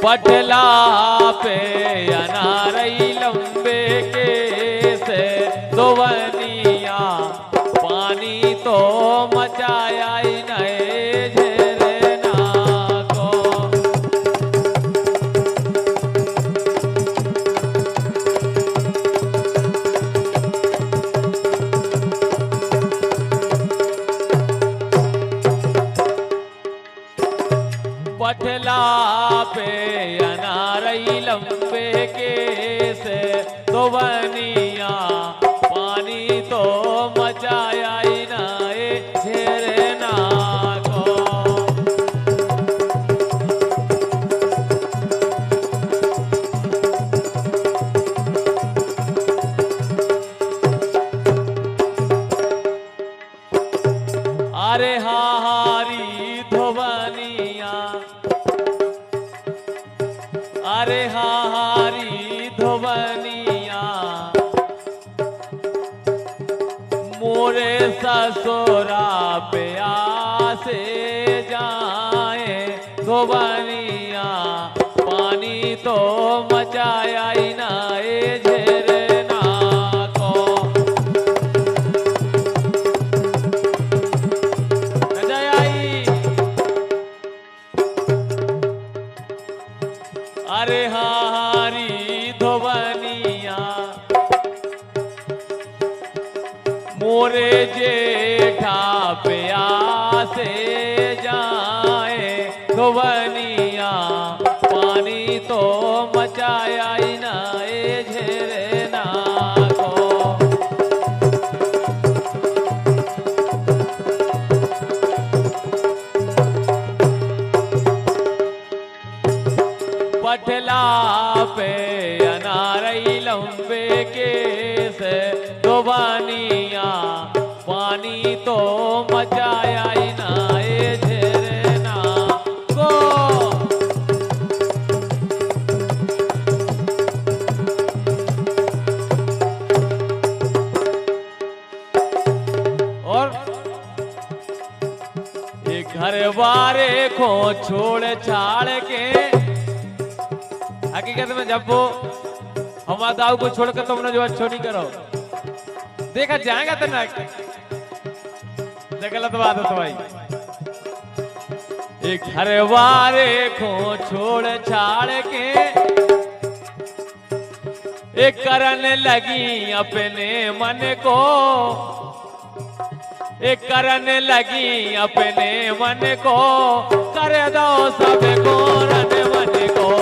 पटला पे अनारई लंबे के से दोवनिया पानी तो मचाया ही नए झरना को। पटला पे अनारई लंबे के से दोवनिया पानी तो मचाया ही नए झरना को। अरे हारी धोवनिया, अरे हारी धोवनिया मोरे ससुरा पे आसे जाए धोवनिया पानी तो मचाया ही नए झरना को। अरे हारी धोवनिया मोरे जेठा पे आसे जाए धोवनिया पानी तो मचाया ही नए झरना को। पटला पे अनारई लंबे के से दोवनिया पानी तो मचाया ही नए झरना को। और एक घर वारे को छोड़ छाड़ के, हकीकत में जब वो हमारा दाऊ को छोड़कर तुमने जो अच्छो नहीं करो देखा जाएगा तो ना, गलत बात है तो भाई। एक घर वारे को छोड़ छाड़ के एक करने लगी अपने मन को, एक करने लगी अपने मन को, कर दो सब को रन मन को।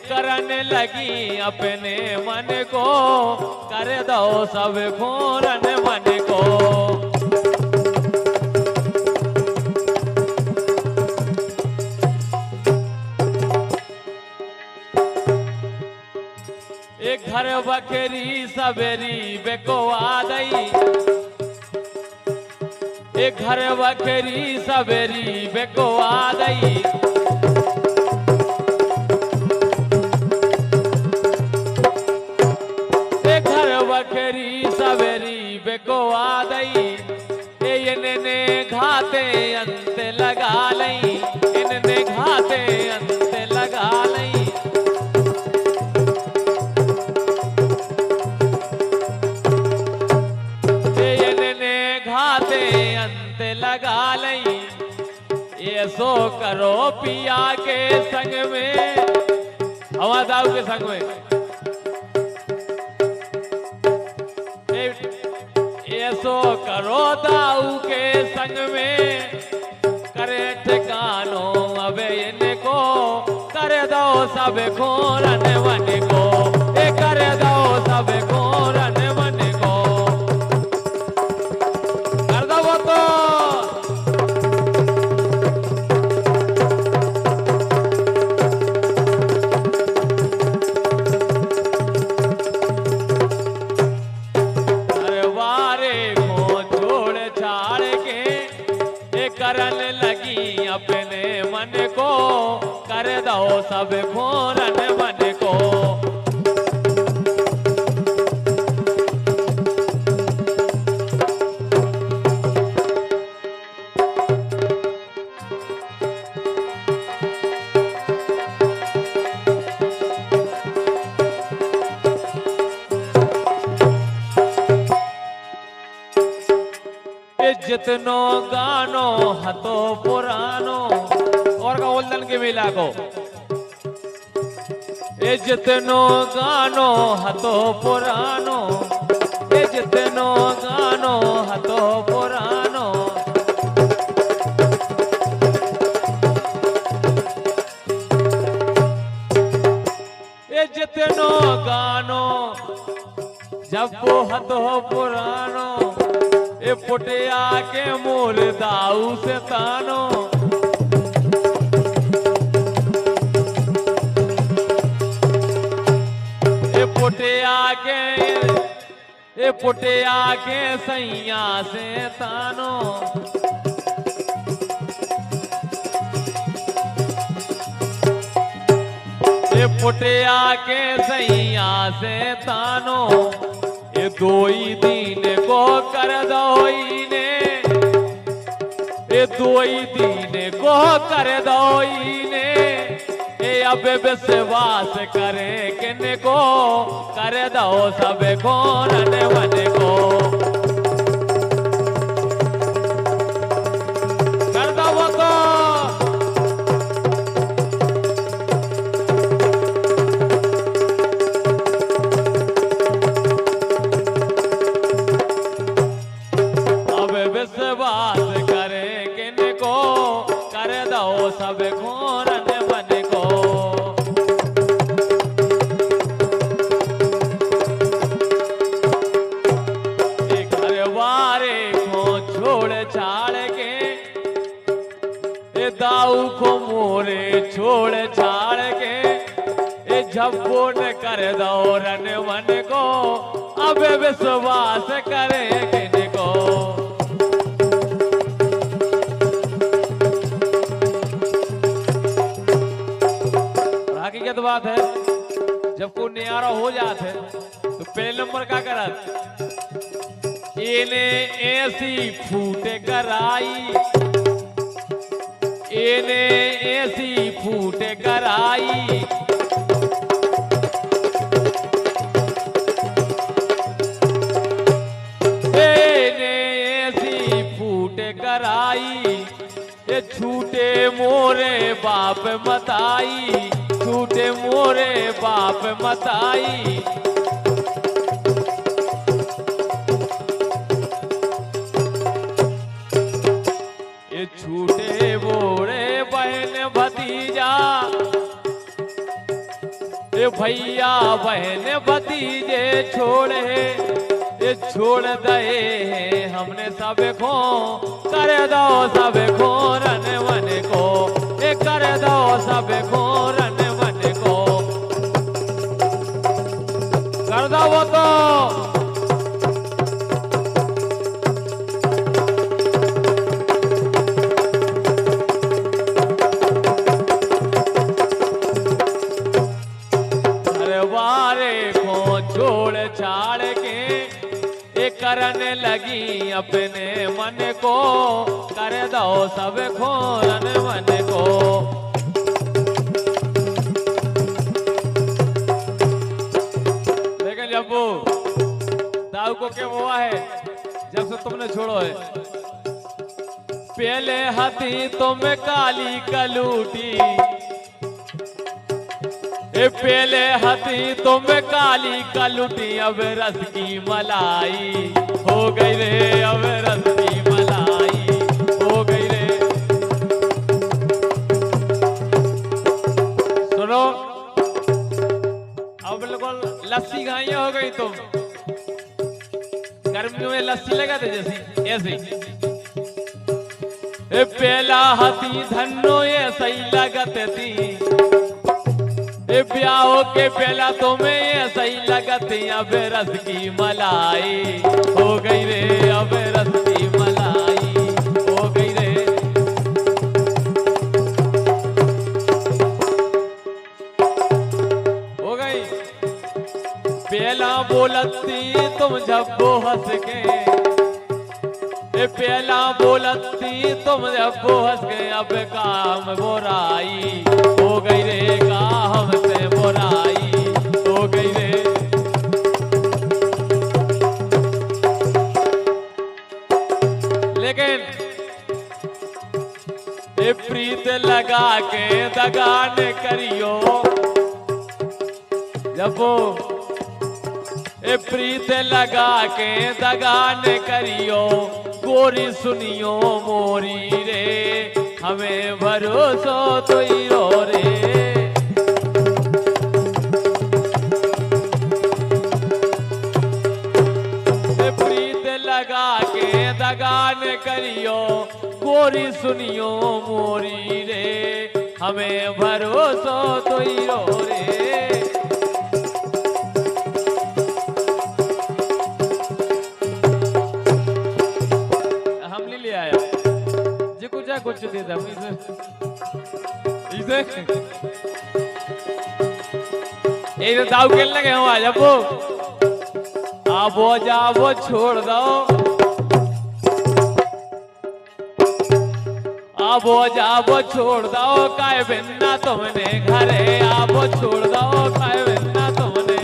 करने लगी अपने मन को, कर दो सब घूरन मन को। एक घर बकरी सवेरी बेको आ गई, एक घर बकरी सवेरी बेको आ गई। बकरी सवेरी बेको आ गई, इनने घाते अंत लगा लई, इनने घाते अंत लगा लई। इनने घाते अंत लगा लई, ये सो करो पिया के संग में, हवा दाऊ के संग में। ऐसो करो दाऊ के संग में, करे ठिकानो अब इनको, कर दो सब घोरन मन को, कर दो सब घोरन मन को। कर दो वो तो करन लगी अपने मन को, कर दो सब खोरन मन को। जितनो गानो हतो पुरानो, और का बोलतन के मिला को, ए जितनो गानो हतो पुरानो, ए जितनो गानो हतो पुरानो। ए जितनो गानो जब वो हतो पुरानो, ए पुटिया के मूल दाऊ से तानो। ए पुटिया के सैया से तानो। ए पुटिया के सैया से तानो। ए दोई दीन को कर दोई ने, ए दोई दीन को कर दोई ने। ए अब विश्वास करे किन को, कर दो सब खोरन मन को। कर दो वो को विश्वास करे किन को, कर दो सब खोरन मन को। घर वारे को छोड़ छाड़ के, ए दाऊ को मोरे छोड़ छाड़ के। ए झप्पोन कर दो रन मन को, अब विश्वास करे किन को। हकीकत बात है, जब कोई न्यारा हो जात है तो पहले नंबर का करत, इने ऐसी फूटे कराई, इने ऐसी फूटे कराई। इने ऐसी फूटे कराई। ये छूटे मोरे बाप मताई, छूटे मोरे बाप मताई। ये छूटे मोरे बहन भतीजा, ये भैया बहन भतीजे छोड़े। ये छोड़ दे हमने सब खो, कर दो सब खोरन मन को। ये कर दो सब खोरन मन को। कर दो वो तो वारे को छोड़ छाड़ के, ये करन लगी अपने मन को। कर दो सब खोरन मन को। लेकिन जब वो दाऊ को क्या हुआ है, जब से तुमने छोड़ो है। पहले हाथी तुम काली कलूटी, ए पहले हाथी तुम काली कलूटी। अब रस की मलाई हो गई रे, अब रस की मलाई हो गई रे। सुनो, अब बिल्कुल लस्सी घाइया हो गई तुम। गर्मियों में लस्सी लगाते जैसी ऐसी। ए पहला हाथी धन्नो ऐसा ही लगत थी। ए ब्याह के पहला तुम्हें ऐसा ही लगत। अब रस की मलाई हो गई रे, अब रस की मलाई हो गई रे। बोलती तुम जब्बो हंस के, ए पहला बोलती तुम जब्बो हंस के, अब काम बुराई हो गई रे, काम से बुराई हो गई रे। लेकिन ए प्रीत लगा के दगान करियो, जब ए प्रीत लगा के दगान करियो, गोरी सुनियो मोरी रे, हमें भरोसो तो ही रो रे। ए प्रीत लगा के दगान करियो, गोरी सुनियो मोरी रे, हमें भरोसो तो ही रो रे। कुछ दे दम इसे ये दाव खेलने गए हो, आज आबो जाबो छोड़ दो, आबो जाबो छोड़ दो, काय बिन्ना तुमने घरे, आबो छोड़ दो काय बिन्ना तुमने।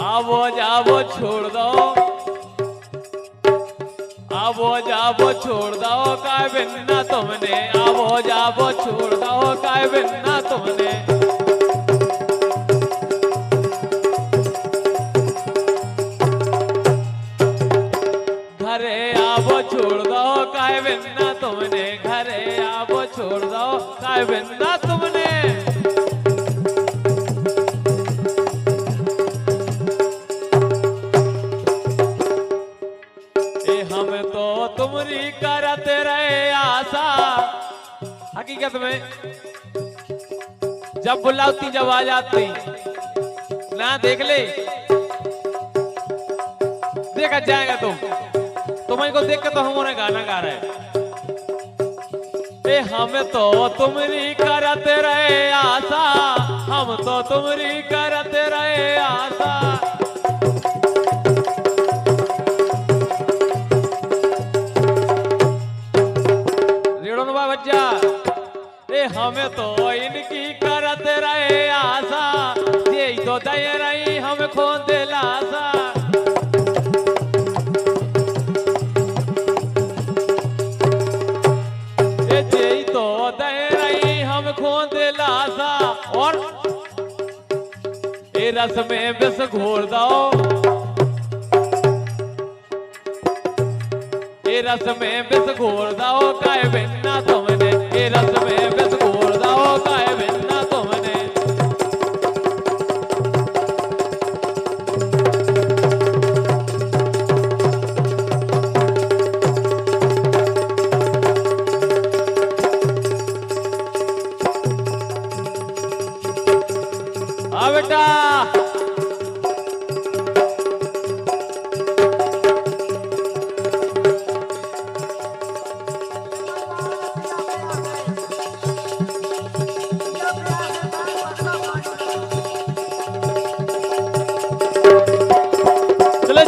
आबो जाबो छोड़ दो, आबो जाबो छोड़ दो काय बिन्ना तुमने, आबो जाबो छोड़ दो काय बिन्ना तुमने। घरे आबो छोड़ दो काय बिन्ना तुमने, घरे आबो छोड़ दो काय बिन्ना तुमने। हम तो तुमरी करते रहे आशा, हकीकत में जब बुलाती जब आ जाती ना, देख ले देखा जाएगा तुम्हें को देख के तो हमारे गाना गा रहे। ए हम तो तुमरी करते रहे आशा, हम तो तुमरी करते रहे आशा। ए हमें तो इनकी करत रहे आशा, ये तो दे रही हम खोद लाशा। ये तो दे रही हम खोद लाशा, और ए रस में विष घोर दो, ए रस में विष घोर दो काय बिन्ना तुमने, ए रस में विष घोर दो काय बिन्ना तुमने। आ बेटा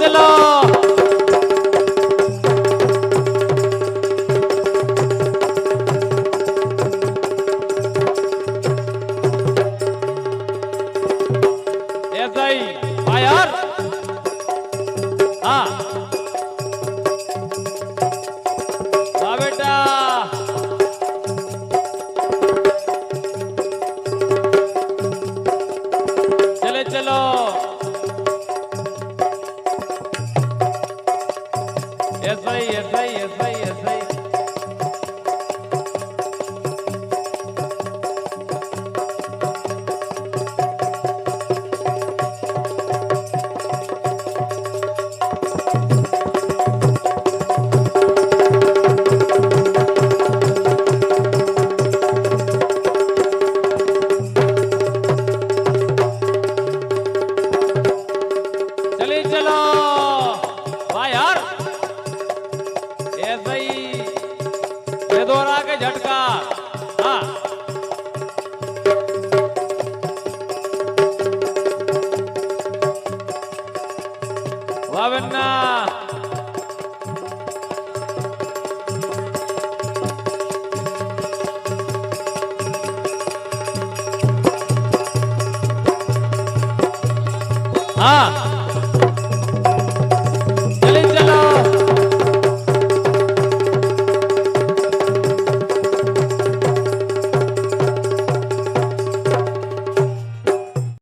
चलो छोरा के झटका